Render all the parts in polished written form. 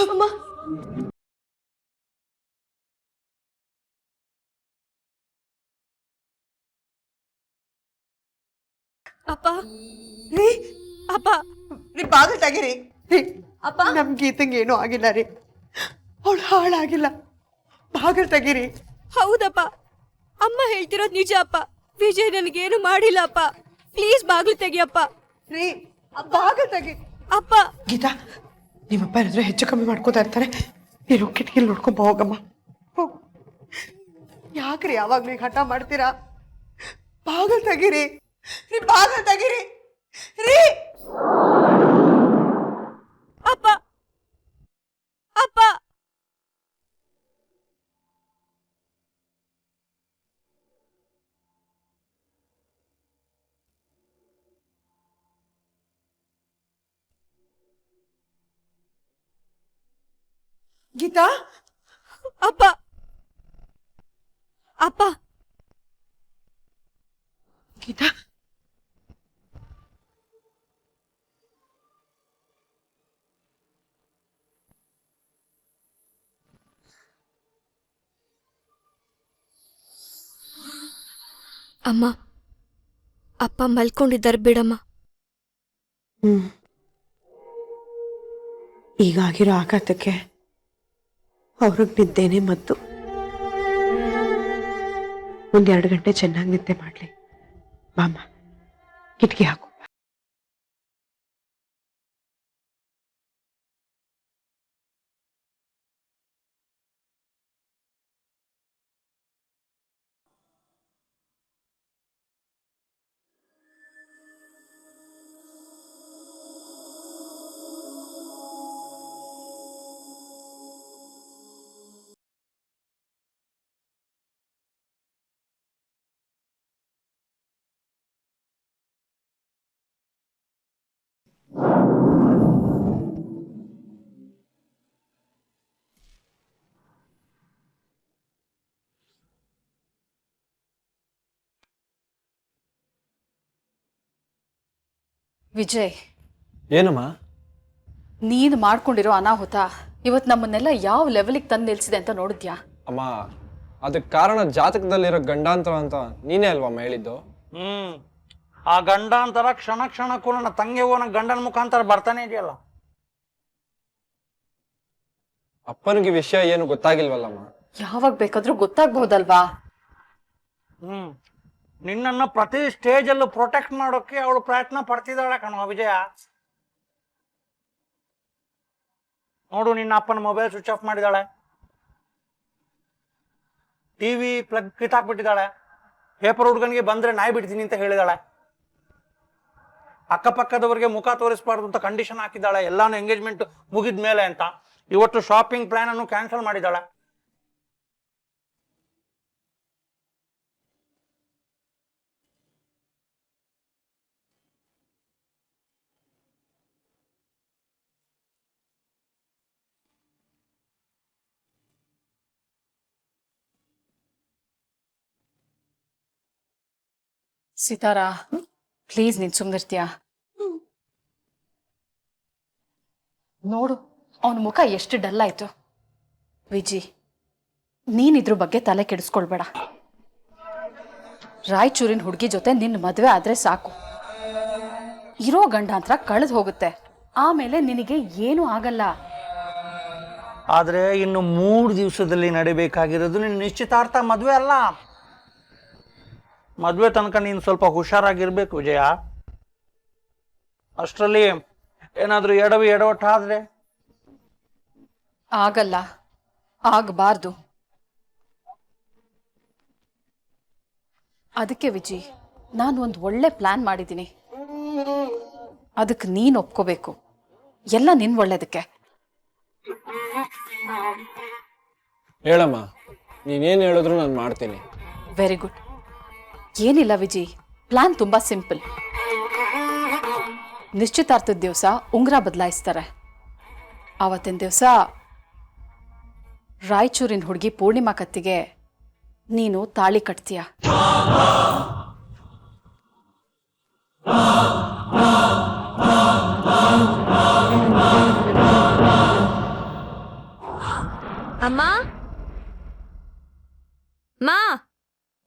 ಅಮ್ಮ ಅಪ್ಪ ರೀ ಅಪ್ಪ ರೀ ಬಾಗಿಲು ತೆಗೀರಿ ರೀ. ಅಪ್ಪ ನಮ್ ಗೀತಂಗೆ ಏನೂ ಆಗಿಲ್ಲ ರೀ, ಅವಳು ಹಾಳಾಗಿಲ್ಲ. ಬಾಗಿಲು ತೆಗೀರಿ. ಹೌದಪ್ಪ, ಅಮ್ಮ ಹೇಳ್ತಿರೋದು ನಿಜ ಅಪ್ಪ. ವಿಜಯ್ ನನಗೇನು ಮಾಡಿಲ್ಲ ಅಪ್ಪ. ಪ್ಲೀಸ್ ಬಾಗಿಲು ತೆಗಿಯಪ್ಪ. ರೀ ಬಾಗಿಲು ತೆಗಿ. ಅಪ್ಪ ಗೀತಾ, ನಿಮ್ಮಪ್ಪ ಏನಾದ್ರೂ ಹೆಚ್ಚು ಕಮ್ಮಿ ಮಾಡ್ಕೋತಾ ಇರ್ತಾರೆ, ನೀನು ಕಿಟಕಿಲಿ ನೋಡ್ಕೊಂಬ ಹೋಗಮ್ಮ. ಹೋಗು. ಯಾಕ್ರಿ ಯಾವಾಗ್ಲೂ ಈಗ ಹಠ ಮಾಡ್ತೀರಾ? ಬಾಗಿಲು ತೆಗೀರಿ ರೀ, ಬಾಗಿಲು ತೆಗೀರಿ ರೀ. ಅಪ್ಪ ಅಪ್ಪ ಗೀತಾ, ಅಪ್ಪ ಅಪ್ಪ ಗೀತಾ, ಅಮ್ಮ, ಅಪ್ಪ ಮಲ್ಕೊಂಡಿದ್ದಾರೆ ಬಿಡಮ್ಮ. ಈಗಾಗಿರೋ ಆಘಾತಕ್ಕೆ ಅವ್ರಿಗೆ ನಿದ್ದೆನೆ ಮದ್ದು. 1-2 ಗಂಟೆ ಚೆನ್ನಾಗಿ ನಿದ್ದೆ ಮಾಡ್ಲಿ. ಬಾಮ್ಮ, ಕಿಟಕಿ ಹಾಕು. ವಿಜಯ್, ಏನಮ್ಮ? ನೀನು ಮಾಡ್ಕೊಂಡಿರೋ ಅನಾಹುತ ಇವತ್ತು ನಮ್ಮನ್ನೆಲ್ಲ ಯಾವ ಲೆವೆಲಿಗೆ ತಂದು ನಿಲ್ಸಿದೆ ಅಂತ ನೋಡಿದ್ಯಾ? ಅಮ್ಮ, ಅದಕ್ಕೆ ಕಾರಣ ಜಾತಕದಲ್ಲಿರೋ ಗಂಡಾಂತರ ಅಂತ ನೀನೇ ಅಲ್ವಮ್ಮ ಹೇಳಿದ್ದು? ಆ ಗಂಡಾಂತರ ಕ್ಷಣ ಕ್ಷಣಕ್ಕೂ ನನ್ನ ತಂಗಿ ಹೋನ ಗಂಡನ ಮುಖಾಂತರ ಬರ್ತಾನೆ ಇದೆಯಲ್ಲ. ಅಪ್ಪನಿಗೆ ವಿಷಯ ಏನು ಗೊತ್ತಾಗಿಲ್ವಲ್ಲಮ್ಮ? ಯಾವಾಗ ಬೇಕಾದ್ರೂ ಗೊತ್ತಾಗ್ಬಹುದಲ್ವಾ? ನಿನ್ನನ್ನು ಪ್ರತಿ ಸ್ಟೇಜಲ್ಲೂ ಪ್ರೊಟೆಕ್ಟ್ ಮಾಡೋಕೆ ಅವಳು ಪ್ರಯತ್ನ ಪಡ್ತಿದ್ದಾಳೆ ಕಣೋ ವಿಜಯ. ನೋಡು, ನಿನ್ನ ಅಪ್ಪನ ಮೊಬೈಲ್ ಸ್ವಿಚ್ ಆಫ್ ಮಾಡಿದಾಳೆ, ಟಿವಿ ಪ್ಲಗ್ ಕಿತ್ತಾಕ್ಬಿಟ್ಟಿದ್ದಾಳೆ, ಪೇಪರ್ ಹುಡುಗನಿಗೆ ಬಂದ್ರೆ ನಾಯಿ ಬಿಡ್ತೀನಿ ಅಂತ ಹೇಳಿದಾಳೆ, ಅಕ್ಕಪಕ್ಕದವರಿಗೆ ಮುಖ ತೋರಿಸಬಾರ್ದು ಅಂತ ಕಂಡೀಷನ್ ಹಾಕಿದ್ದಾಳೆ, ಎಲ್ಲಾನು ಎಂಗೇಜ್ಮೆಂಟ್ ಮುಗಿದ ಮೇಲೆ ಅಂತ. ಇವತ್ತು ಶಾಪಿಂಗ್ ಪ್ಲಾನ್ ಅನ್ನು ಕ್ಯಾನ್ಸಲ್ ಮಾಡಿದ್ದಾಳೆ. ಸಿತಾರಾ, ಪ್ಲೀಸ್ ನೀನ್ ಸುಮ್ನಿರ್ತೀಯಾ? ನೋಡು, ಅವನ ಮುಖ ಎಷ್ಟು ಡಲ್ ಆಯ್ತು. ವಿಜಿ, ನೀನ್ ಇದ್ರ ಬಗ್ಗೆ ತಲೆ ಕೆಡಿಸ್ಕೊಳ್ಬೇಡ. ರಾಯಚೂರಿನ ಹುಡುಗಿ ಜೊತೆ ನಿನ್ನ ಮದುವೆ ಆದ್ರೆ ಸಾಕು. ಇರೋ ಗಂಡಾಂತರ ಕಳೆದು ಹೋಗುತ್ತೆ, ಆಮೇಲೆ ನಿನಗೆ ಏನೂ ಆಗಲ್ಲ. ಆದ್ರೆ ಇನ್ನು 3 ದಿವಸದಲ್ಲಿ ನಡಿಬೇಕಾಗಿರೋದು ನಿನ್ನ ನಿಶ್ಚಿತಾರ್ಥ, ಮದುವೆ ಅಲ್ಲ. ಮದುವೆ ತನಕ ನೀನು ಸ್ವಲ್ಪ ಹುಷಾರಾಗಿರ್ಬೇಕು ವಿಜಯ. ಅಷ್ಟರಲ್ಲಿ ಏನಾದ್ರೂ ಎಡವಟ್ಟಾದ್ರೆ? ಆಗಲ್ಲ, ಆಗಬಾರ್ದು. ಅದಕ್ಕೆ ವಿಜಿ, ನಾನು ಒಂದು ಒಳ್ಳೆ ಪ್ಲಾನ್ ಮಾಡಿದ್ದೀನಿ. ಅದಕ್ಕೆ ನೀನು ಒಪ್ಕೋಬೇಕು. ಎಲ್ಲ ನಿನ್ ಒಳ್ಳೇದಕ್ಕೆ. ಹೇಳಮ್ಮ, ನೀನೇನು ಹೇಳಿದ್ರು ನಾನು ಮಾಡ್ತೀನಿ. Very good. ಏನಿಲ್ಲ ವಿಜಿ, ಪ್ಲಾನ್ ತುಂಬಾ ಸಿಂಪಲ್. ನಿಶ್ಚಿತಾರ್ಥದ ದಿವಸ ಉಂಗುರ ಬದಲಾಯಿಸ್ತಾರೆ. ಆವತ್ತಿನ ದಿವಸ ರಾಯಚೂರಿನ ಹುಡುಗಿ ಪೂರ್ಣಿಮಾ ಕತ್ತಿಗೆ ನೀನು ತಾಳಿ ಕಟ್ತೀಯ.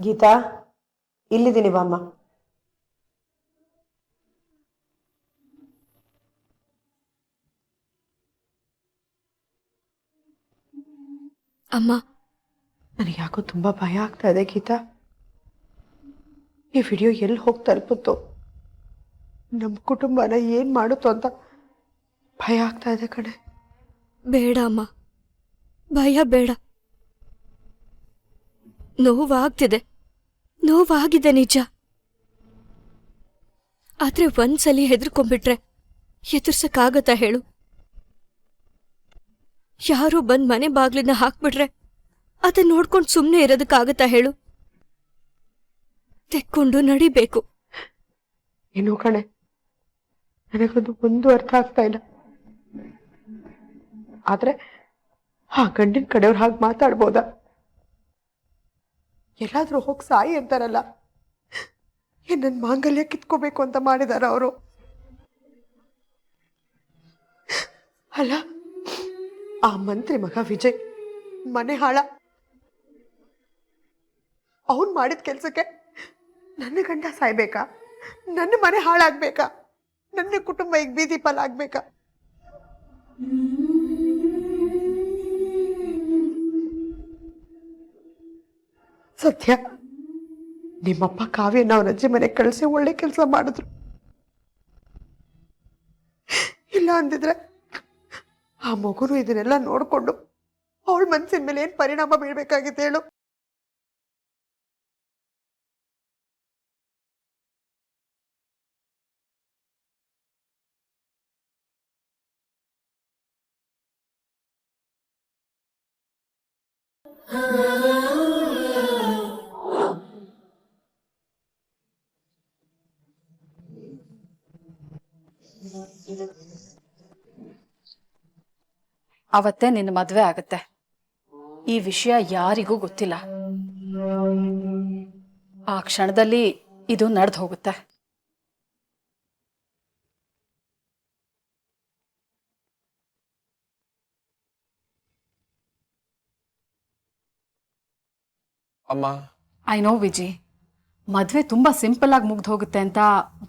ಗೀತಾ ಇಲ್ಲಿದ್ದೀನಿ ಬಾಮ್ಮ. ಅಮ್ಮ, ನನಗೆ ಯಾಕೋ ತುಂಬ ಭಯ ಆಗ್ತಾ ಇದೆ ಗೀತಾ. ಈ ವಿಡಿಯೋ ಎಲ್ಲಿ ಹೋಗಿ ತಲುಪುತ್ತೋ, ನಮ್ಮ ಕುಟುಂಬನ ಏನು ಮಾಡುತ್ತೋ ಅಂತ ಭಯ ಆಗ್ತಾ ಇದೆ ಕಣೆ. ಬೇಡ ಅಮ್ಮ, ಭಯ ಬೇಡ. ನೋವಾಗ್ತಿದೆ, ನೋವಾಗಿದೆ ನಿಜ. ಆದ್ರೆ ಒಂದ್ಸಲಿ ಹೆದರ್ಕೊಂಡ್ಬಿಟ್ರೆ ಎದುರ್ಸಕ್ಕಾಗತ್ತಾ ಹೇಳು? ಯಾರೋ ಬಂದ್ ಮನೆ ಬಾಗ್ಲನ್ನ ಹಾಕ್ಬಿಟ್ರೆ ಅದನ್ನ ನೋಡ್ಕೊಂಡು ಸುಮ್ಮನೆ ಇರೋದಕ್ಕಾಗತ್ತಾ ಹೇಳು? ತೆಕ್ಕೊಂಡು ನಡಿಬೇಕು. ಏನೋ ಕಣೆ, ನನಗದು ಒಂದು ಅರ್ಥ ಆಗ್ತಾ ಇಲ್ಲ. ಆದ್ರೆ ಆ ಗಂಡಿನ ಕಡೆಯವ್ರು ಹಾಗೆ ಮಾತಾಡ್ಬೋದಾ? ಎಲ್ಲಾದ್ರೂ ಹೋಗಿ ಸಾಯಿ ಅಂತಾರಲ್ಲ, ಏನ್ ನನ್ನ ಮಾಂಗಲ್ಯ ಕಿತ್ಕೋಬೇಕು ಅಂತ ಮಾಡಿದಾರ ಅವರು? ಅಲ್ಲ, ಆ ಮಂತ್ರಿ ಮಗ ವಿಜಯ್ ಮನೆ ಹಾಳ. ಅವನ್ ಮಾಡಿದ ಕೆಲ್ಸಕ್ಕೆ ನನ್ನ ಗಂಡ ಸಾಯ್ಬೇಕಾ? ನನ್ನ ಮನೆ ಹಾಳಾಗ್ಬೇಕಾ? ನನ್ನ ಕುಟುಂಬ ಈಗ ಬೀದಿ ಪಾಲಾಗ್ಬೇಕಾ? ಸತ್ಯ, ನಿಮ್ಮಪ್ಪ ಕಾವ್ಯನ ಅವ್ರ ಅಜ್ಜಿ ಮನೆಗೆ ಕಳಿಸಿ ಒಳ್ಳೆ ಕೆಲಸ ಮಾಡಿದ್ರು. ಇಲ್ಲ ಅಂದಿದ್ರೆ ಆ ಮಗುನು ಇದನ್ನೆಲ್ಲ ನೋಡ್ಕೊಂಡು ಅವಳ ಮನಸ್ಸಿನ ಮೇಲೆ ಏನ್ ಪರಿಣಾಮ ಬೀಳ್ಬೇಕಾಗಿತ್ತು ಹೇಳು? ಅವತ್ತೇ ನಿನ್ನ ಮದ್ವೆ ಆಗತ್ತೆ. ಈ ವಿಷಯ ಯಾರಿಗೂ ಗೊತ್ತಿಲ್ಲ. ಆ ಕ್ಷಣದಲ್ಲಿ ಇದು ನಡೆದು ಹೋಗುತ್ತೆ. ಅಮ್ಮ, ಐ ನೋ ವಿಜಿ, ಮದ್ವೆ ತುಂಬಾ ಸಿಂಪಲ್ ಆಗಿ ಮುಗ್ದು ಹೋಗುತ್ತೆ ಅಂತ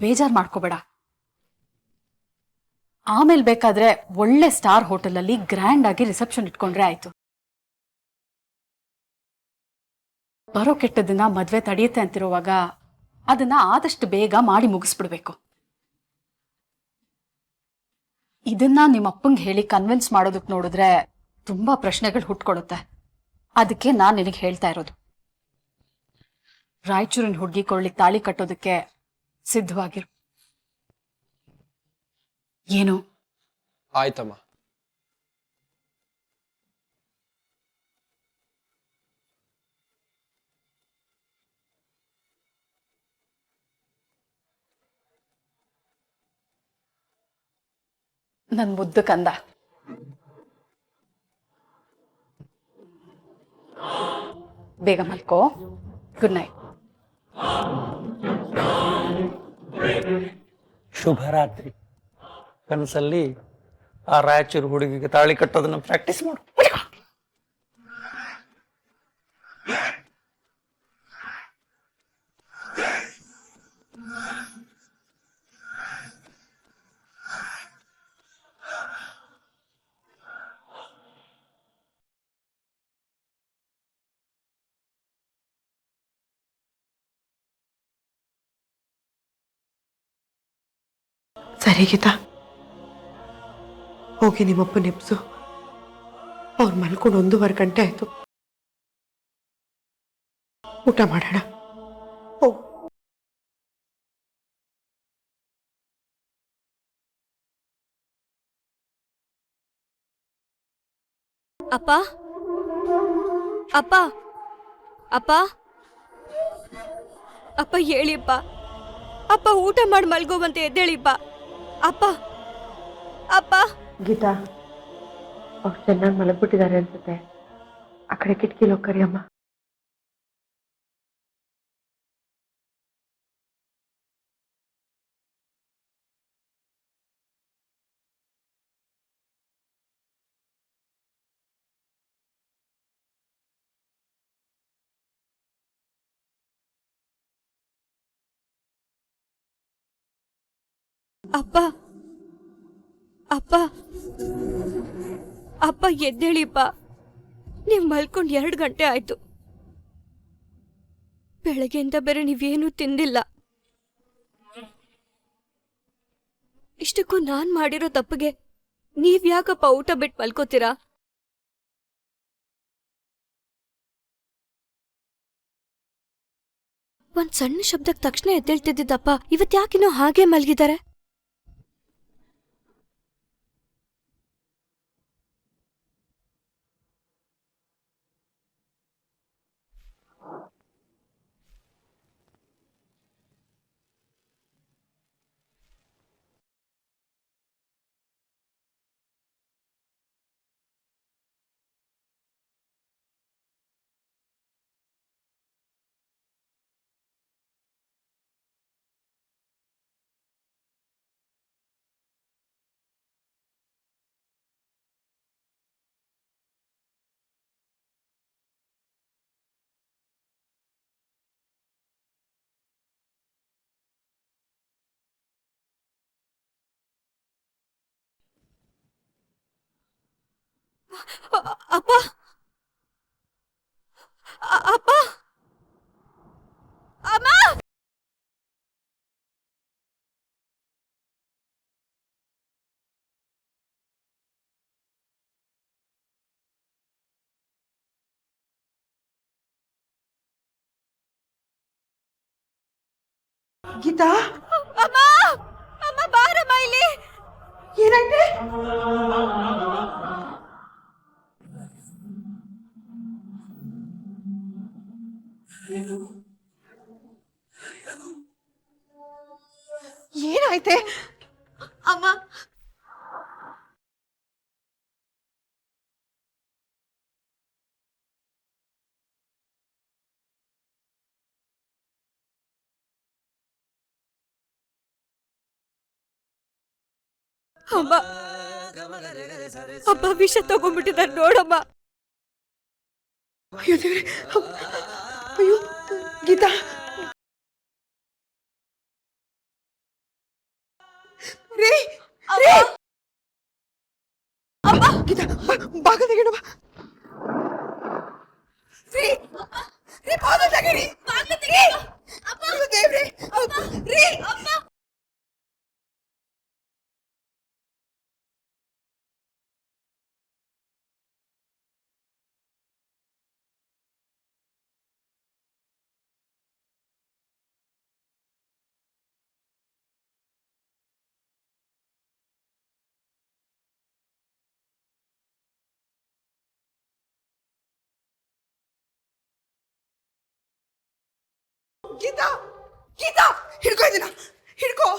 ಬೇಜಾರ್ ಮಾಡ್ಕೋಬೇಡ. ಆಮೇಲೆ ಬೇಕಾದ್ರೆ ಒಳ್ಳೆ ಸ್ಟಾರ್ ಹೋಟೆಲಲ್ಲಿ ಗ್ರ್ಯಾಂಡ್ ಆಗಿ ರಿಸೆಪ್ಷನ್ ಇಟ್ಕೊಂಡ್ರೆ ಆಯ್ತು. ಬರೋ ಕೆಟ್ಟ ದಿನ ಮದ್ವೆ ತಡೆಯುತ್ತೆ ಅಂತಿರುವಾಗ ಅದನ್ನ ಆದಷ್ಟು ಬೇಗ ಮಾಡಿ ಮುಗಿಸ್ಬಿಡ್ಬೇಕು. ಇದನ್ನ ನಿಮ್ಮ ಅಪ್ಪಂಗೆ ಹೇಳಿ ಕನ್ವಿನ್ಸ್ ಮಾಡೋದಕ್ಕೆ ನೋಡಿದ್ರೆ ತುಂಬಾ ಪ್ರಶ್ನೆಗಳು ಹುಟ್ಕೊಡುತ್ತೆ. ಅದಕ್ಕೆ ನಾನ್ ನಿನಗೆ ಹೇಳ್ತಾ ಇರೋದು, ರಾಯಚೂರಿನ ಹುಡುಗಿ ಕೊಳ್ಳಿ ತಾಳಿ ಕಟ್ಟೋದಕ್ಕೆ ಸಿದ್ಧವಾಗಿರು. ಏನು? ಆಯ್ತಮ್ಮ. ನನ್ ಮುದ್ದು ಕಂದ. ಬೇಗ ಮಲ್ಕೋ. Good night. ಶುಭರಾತ್ರಿ. ಕನಸಲ್ಲಿ ಆ ರಾಯಚೂರು ಹುಡುಗಿಗೆ ತಾಳಿ ಕಟ್ಟೋದನ್ನ ಪ್ರಾಕ್ಟೀಸ್ ಮಾಡು. ಸರಿ ಗೀತಾ, ಹೋಗಿ ನಿಮ್ಮಪ್ಪ ನೆಪ್ಸು. ಅವ್ರು ಮಲ್ಕೊಂಡು 1:15 ಗಂಟೆ ಆಯ್ತು. ಊಟ ಮಾಡೋಣ. ಹೋಗು. ಅಪ್ಪ, ಅಪ್ಪ, ಅಪ್ಪ, ಅಪ್ಪ ಹೇಳಿಪ್ಪ. ಅಪ್ಪ ಊಟ ಮಾಡಿ ಮಲ್ಗೋವಂತೆ ಎದ್ದೇಳಿಪ್ಪ. ಅಪ್ಪ, ಅಪ್ಪ. ಗೀತಾ, ಅವ್ರು ಚೆನ್ನಾಗಿ ಮಲಗ್ಬಿಟ್ಟಿದ್ದಾರೆ ಅನ್ಸುತ್ತೆ. ಆ ಕಡೆ ಕಿಟಕಿಲಿ ಹೋಗಿ ಕರಿಯಮ್ಮ. ಅಪ್ಪ ಅಪ್ಪ ಅಪ್ಪ ಎದ್ದೇಳಿಪ್ಪ. ನೀವು ಮಲ್ಕೊಂಡು 2 ಗಂಟೆ ಆಯ್ತು. ಬೆಳಗ್ಗೆಯಿಂದ ಬೇರೆ ನೀವೇನೂ ತಿಂದಿಲ್ಲ. ಇಷ್ಟಕ್ಕೂ ನಾನ್ ಮಾಡಿರೋ ತಪ್ಪಿಗೆ ನೀವ್ಯಾಕಪ್ಪ ಊಟ ಬಿಟ್ಟು ಮಲ್ಕೋತೀರಾ? ಒಂದ್ ಸಣ್ಣ ಶಬ್ದಕ್ಕೆ ತಕ್ಷಣ ಎದ್ದೇಳ್ತಿದ್ದಪ್ಪ ಇವತ್ ಯಾಕಿನ್ನೋ ಹಾಗೆ ಮಲ್ಗಿದ್ದಾರೆ? ಅಪ್ಪ ಅಪ್ಪ ಅಮ್ಮ ಗೀತಾ, ಅಮ್ಮ ಅಮ್ಮ ಬಾರಮ್ಮ ಇಲ್ಲಿ. ಏನಾಯ್ತೆ? ಏನಾಯ್ತೆ? ಅಮ್ಮ ಅಮ್ಮ ಅಪ್ಪ ವಿಷ ತಗೊಂಡ್ಬಿಟ್ಟಿದ್ದಾರೆ ನೋಡಮ್ಮ. ಅಯ್ಯೋ ದೇವ್ರೆ, ಅಯ್ಯೋ ಗೀತಾ, ರೇ ರೇ, ಗೀತಾ ಬಾಗಿಲು ತೆಗೆಡು ಬಾ. ರೇ ರೇ, ಬಾಗಿಲು ತೆಗೀರಿ. ಅಯ್ಯೋ ದೇವ್ರೆ, ರೇ ಗೀತಾ, ಗೀತಾ ಹಿಡ್ಕೋ ಇದನ್ನ, ಹಿಡ್ಕೋ.